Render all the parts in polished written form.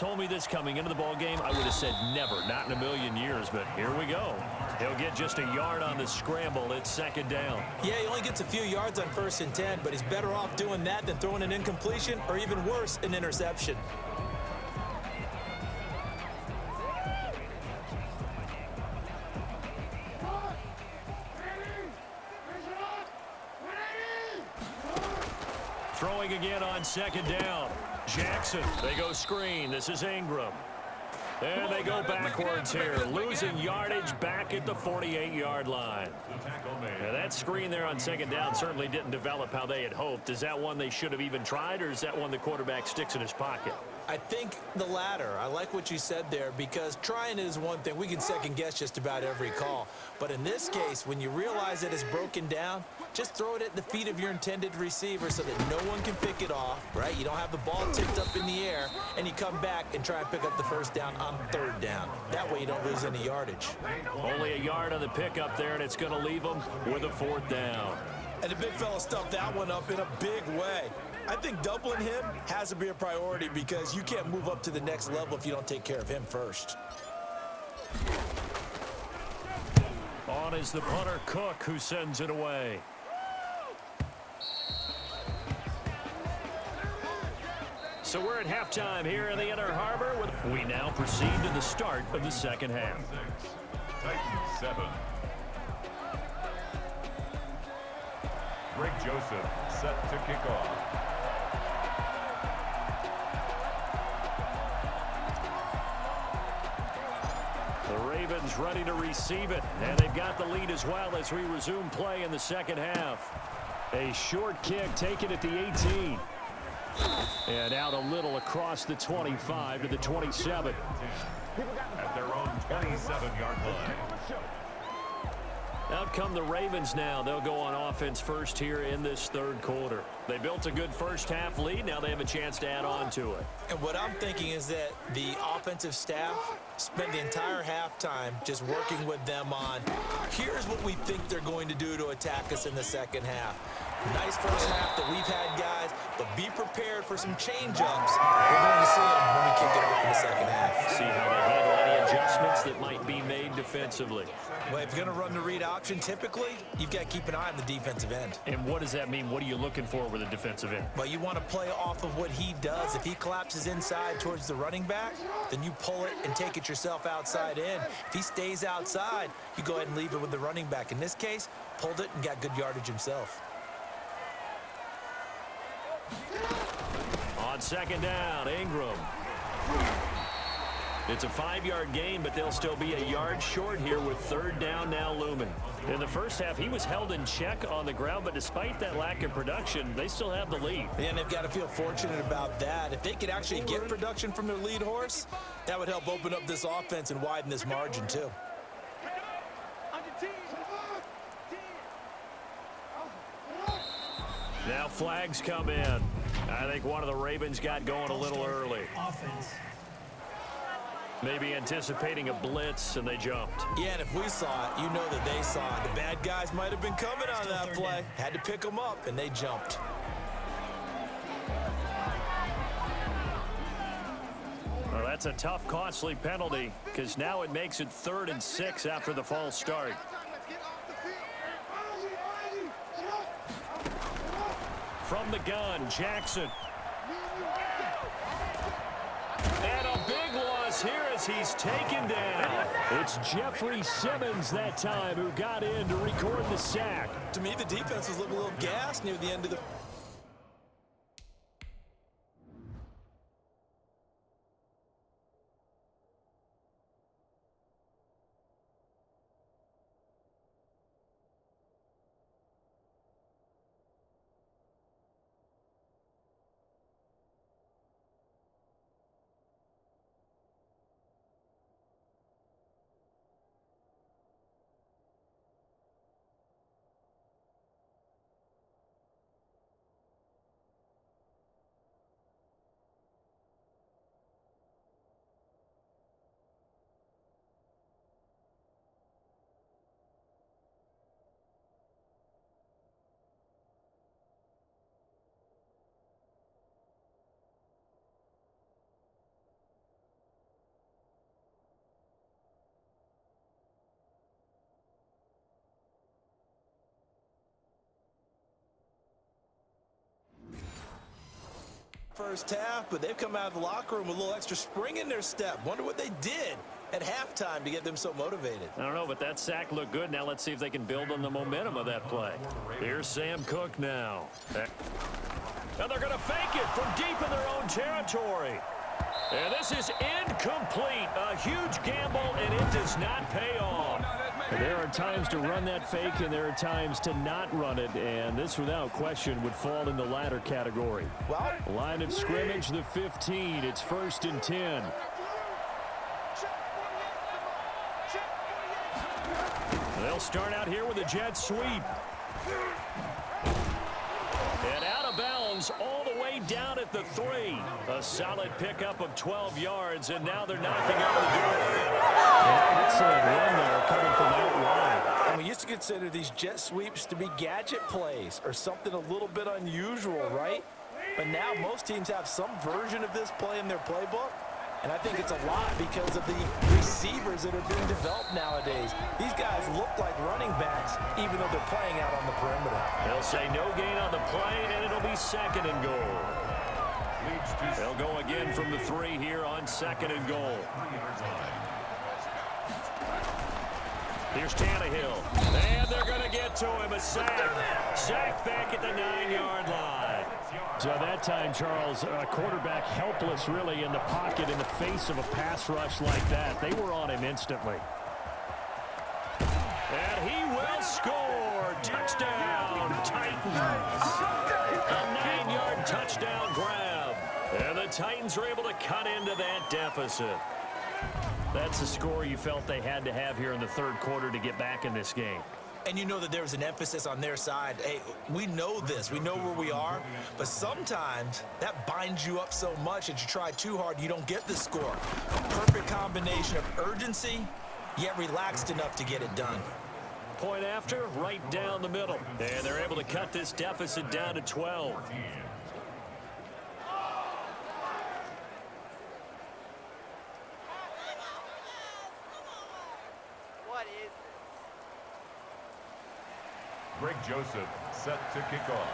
Told me this coming into the ball game, I would have said never, not in a million years, but here we go. He'll get just a yard on the scramble. It's second down. Yeah, he only gets a few yards on 1st and 10, but he's better off doing that than throwing an incompletion or even worse, an interception. Throwing again on second down. Jackson, they go screen. This is Ingram. And they go backwards here, losing yardage back at the 48-yard line. Now that screen there on second down certainly didn't develop how they had hoped. Is that one they should have even tried, or is that one the quarterback sticks in his pocket? I think the latter. I like what you said there, because trying it is one thing. We can second guess just about every call. But in this case, when you realize that it's broken down, just throw it at the feet of your intended receiver so that no one can pick it off, right? You don't have the ball tipped up in the air, and you come back and try and pick up the first down on 3rd down. That way you don't lose any yardage. Only a yard on the pickup there, and it's going to leave them with a 4th down. And the big fella stuffed that one up in a big way. I think doubling him has to be a priority, because you can't move up to the next level if you don't take care of him first. On is the punter, Cook, who sends it away. So we're at halftime here in the Inner Harbor. We now proceed to the start of the second half. Titans 7. Greg Joseph set to kick off. The Ravens ready to receive it, and they've got the lead as well as we resume play in the second half. A short kick taken at the 18. And out a little across the 25 to the 27. At their own 27-yard line. Out come the Ravens now. They'll go on offense first here in this 3rd quarter. They built a good first-half lead. Now they have a chance to add on to it. And what I'm thinking is that the offensive staff spent the entire halftime just working with them on, here's what we think they're going to do to attack us in the second half. Nice first half that we've had, guys, but be prepared for some change-ups. We're going to see them when we kick it off in the second half. See how they handle any adjustments that might be made defensively. Well, if you're going to run the read option, typically, you've got to keep an eye on the defensive end. And what does that mean? What are you looking for with a defensive end? Well, you want to play off of what he does. If he collapses inside towards the running back, then you pull it and take it yourself outside in. If he stays outside, you go ahead and leave it with the running back. In this case, pulled it and got good yardage himself. On second down, Ingram. It's a 5-yard gain, but they'll still be a yard short here with 3rd down now looming. In the first half, he was held in check on the ground, but despite that lack of production, they still have the lead. And they've got to feel fortunate about that. If they could actually get production from their lead horse, that would help open up this offense and widen this margin too. Now flags come in. I think one of the Ravens got going a little early. Maybe anticipating a blitz, and they jumped. Yeah, and if we saw it, you know that they saw it. The bad guys might have been coming on that play. Had to pick them up, and they jumped. Well, that's a tough, costly penalty, because now it makes it 3rd and 6 after the false start. From the gun, Jackson. And a big loss here as he's taken down. It's Jeffrey Simmons that time who got in to record the sack. To me, the defense was looking a little gassed near the end of the first half, but they've come out of the locker room with a little extra spring in their step. Wonder what they did at halftime to get them so motivated. I don't know, but that sack looked good. Now let's see if they can build on the momentum of that play. Here's Sam Cook now. And they're going to fake it from deep in their own territory. And this is incomplete. A huge gamble, and it does not pay off. There are times to run that fake, and there are times to not run it, and this, without question, would fall in the latter category. Well, line of scrimmage, the 15. It's 1st and 10. They'll start out here with a jet sweep. And out of bounds all the way down at the 3. A solid pickup of 12 yards, and now they're knocking on the door. Excellent run there coming from that line. And we used to consider these jet sweeps to be gadget plays or something a little bit unusual, right? But now most teams have some version of this play in their playbook. And I think it's a lot because of the receivers that are being developed nowadays. These guys look like running backs, even though they're playing out on the perimeter. They'll say no gain on the play, and it'll be 2nd and goal. They'll go again from the 3 here on 2nd and goal. Here's Tannehill, and they're going to get to him. A sack. Sack back at the 9-yard line. So that time, Charles, a quarterback helpless really in the pocket in the face of a pass rush like that. They were on him instantly. And he will score. Touchdown, Titans. A 9-yard touchdown grab. And the Titans are able to cut into that deficit. That's the score you felt they had to have here in the 3rd quarter to get back in this game. And you know that there was an emphasis on their side. Hey, we know this. We know where we are. But sometimes that binds you up so much that you try too hard, you don't get the score. A perfect combination of urgency, yet relaxed enough to get it done. Point after, right down the middle. And they're able to cut this deficit down to 12. Greg Joseph set to kick off.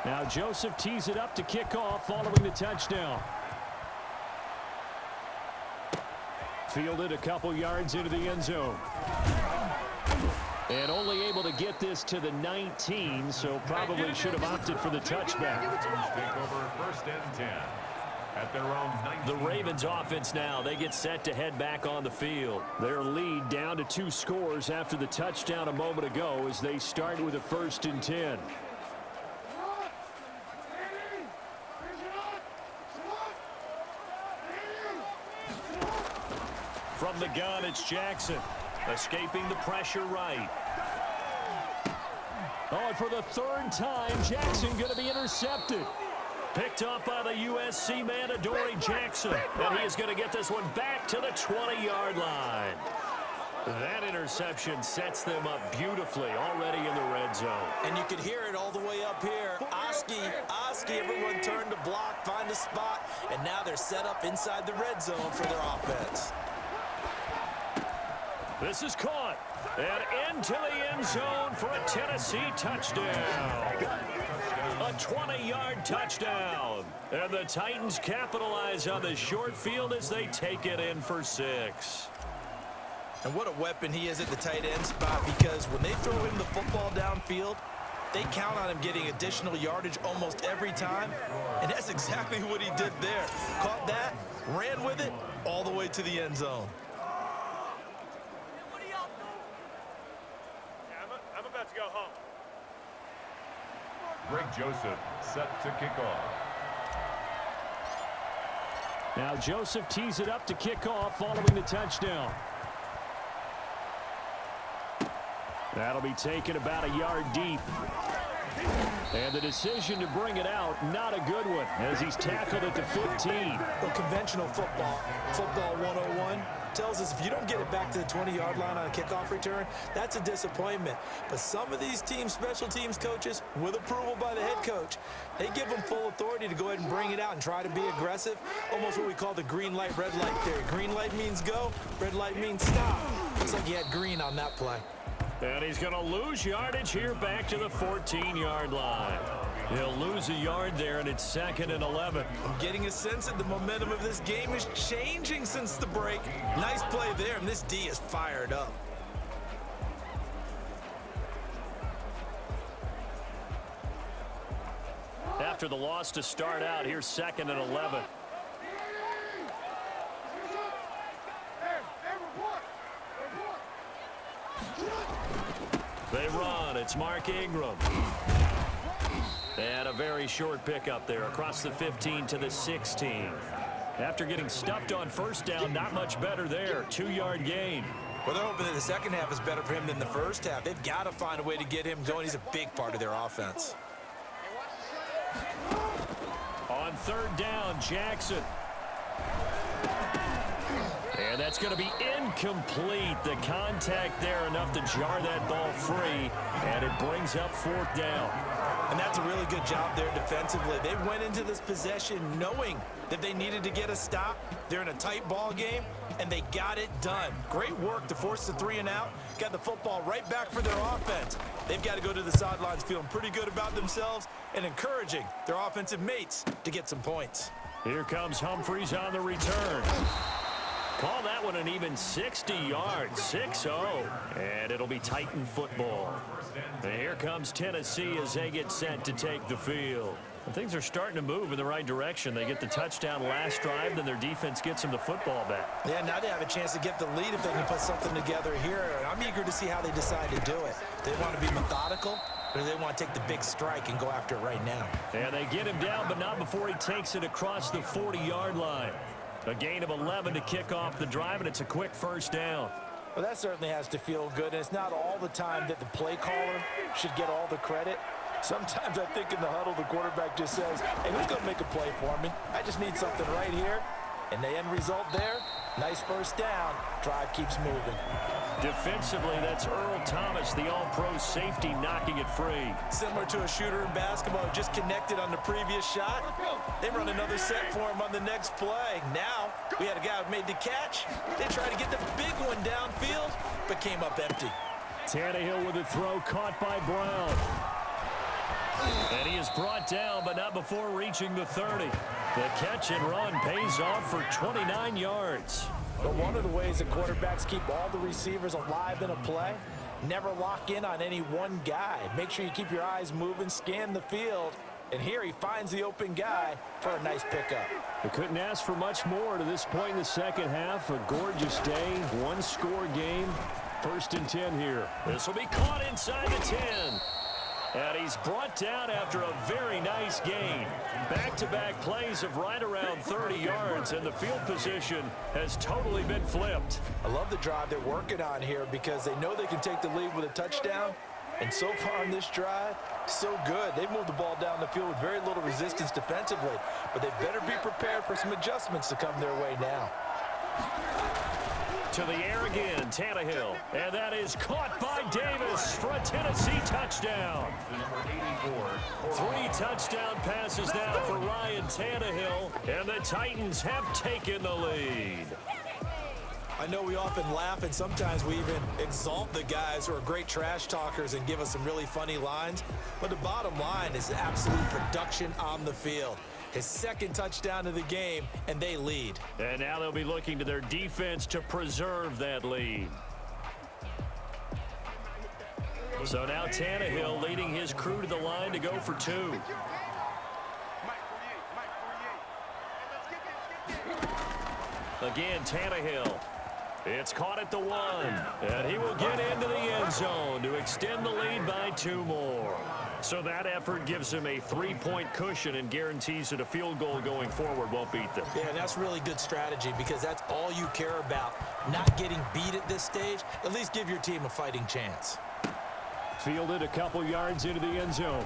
Now Joseph tees it up to kick off following the touchdown. Fielded a couple yards into the end zone. And only able to get this to the 19, so probably should have opted for the touchback. Take over 1st and 10. At their own 19. The Ravens offense now, they get set to head back on the field. Their lead down to 2 scores after the touchdown a moment ago as they start with a 1st and 10. From the gun, it's Jackson. Escaping the pressure right. Oh, and for the 3rd time, Jackson going to be intercepted. Picked up by the USC man, Adoree Jackson. And he is going to get this one back to the 20-yard line. That interception sets them up beautifully already in the red zone. And you could hear it all the way up here. Oski, everyone turned to block, find a spot, and now they're set up inside the red zone for their offense. This is caught. And into the end zone for a Tennessee touchdown. A 20-yard touchdown. And the Titans capitalize on the short field as they take it in for 6. And what a weapon he is at the tight end spot, because when they throw him the football downfield, they count on him getting additional yardage almost every time. And that's exactly what he did there. Caught that, ran with it, all the way to the end zone. I'm about to go home. Greg Joseph set to kick off. Now Joseph tees it up to kick off following the touchdown. That'll be taken about a yard deep. And the decision to bring it out, not a good one, as he's tackled at the 15. Well, conventional football 101, tells us if you don't get it back to the 20-yard line on a kickoff return, that's a disappointment. But some of these team special teams coaches, with approval by the head coach, they give them full authority to go ahead and bring it out and try to be aggressive, almost what we call the green light, red light theory. Green light means go, red light means stop. Looks like he had green on that play. And he's going to lose yardage here back to the 14-yard line. He'll lose a yard there, and it's 2nd and 11. I'm getting a sense that the momentum of this game is changing since the break. Nice play there, and this D is fired up. After the loss to start out, here's 2nd and 11. They run. It's Mark Ingram. And a very short pickup there across the 15 to the 16. After getting stuffed on first down, not much better there. 2-yard gain. Well, they're hoping that the second half is better for him than the first half. They've got to find a way to get him going. He's a big part of their offense. On 3rd down, Jackson. And that's going to be incomplete. The contact there enough to jar that ball free, and it brings up 4th down. And that's a really good job there defensively. They went into this possession knowing that they needed to get a stop. They're in a tight ball game, and they got it done. Great work to force the 3 and out. Got the football right back for their offense. They've got to go to the sidelines feeling pretty good about themselves and encouraging their offensive mates to get some points. Here comes Humphries on the return. Call that one an even 60 yards, 6-0. And it'll be Titan football. And here comes Tennessee as they get set to take the field. And things are starting to move in the right direction. They get the touchdown last drive, then their defense gets them the football back. Yeah, now they have a chance to get the lead if they can put something together here. I'm eager to see how they decide to do it. They want to be methodical, or do they want to take the big strike and go after it right now? And they get him down, but not before he takes it across the 40-yard line. A gain of 11 to kick off the drive, and it's a quick first down. Well, that certainly has to feel good, and it's not all the time that the play caller should get all the credit. Sometimes I think in the huddle, the quarterback just says, hey, who's going to make a play for me? I just need something right here. And the end result there, nice first down. Drive keeps moving. Defensively, that's Earl Thomas, the all-pro safety, knocking it free. Similar to a shooter in basketball who just connected on the previous shot. They run another set for him on the next play. Now, we had a guy who made the catch. They tried to get the big one downfield, but came up empty. Tannehill with a throw caught by Brown. And he is brought down, but not before reaching the 30. The catch and run pays off for 29 yards. But one of the ways that quarterbacks keep all the receivers alive in a play, never lock in on any one guy. Make sure you keep your eyes moving, scan the field. And here he finds the open guy for a nice pickup. They couldn't ask for much more to this point in the second half. A gorgeous day, one-score game. 1st and 10 here. This will be caught inside the 10. And he's brought down after a very nice gain. Back-to-back plays of right around 30 yards, and the field position has totally been flipped. I love the drive they're working on here because they know they can take the lead with a touchdown. And so far on this drive, so good. They moved the ball down the field with very little resistance defensively, but they better be prepared for some adjustments to come their way now. To the air again, Tannehill. And that is caught by Davis for a Tennessee touchdown. 3 touchdown passes now for Ryan Tannehill, and the Titans have taken the lead. I know we often laugh, and sometimes we even exalt the guys who are great trash talkers and give us some really funny lines. But the bottom line is absolute production on the field. His 2nd touchdown of the game, and they lead. And now they'll be looking to their defense to preserve that lead. So now Tannehill leading his crew to the line to go for 2. Again, Tannehill. It's caught at the 1. And he will get into the end zone to extend the lead by 2 more. So that effort gives him a 3-point cushion and guarantees that a field goal going forward won't beat them. Yeah, and that's really good strategy because that's all you care about. Not getting beat at this stage. At least give your team a fighting chance. Fielded a couple yards into the end zone.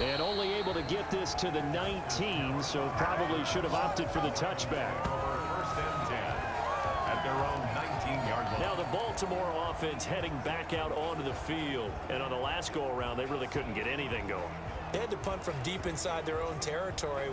And only able to get this to the 19, so probably should have opted for the touchback. 1st and 10 at their own 19-yard line. Now the Baltimore offense heading back out onto the field. And on the last go-around, they really couldn't get anything going. They had to punt from deep inside their own territory.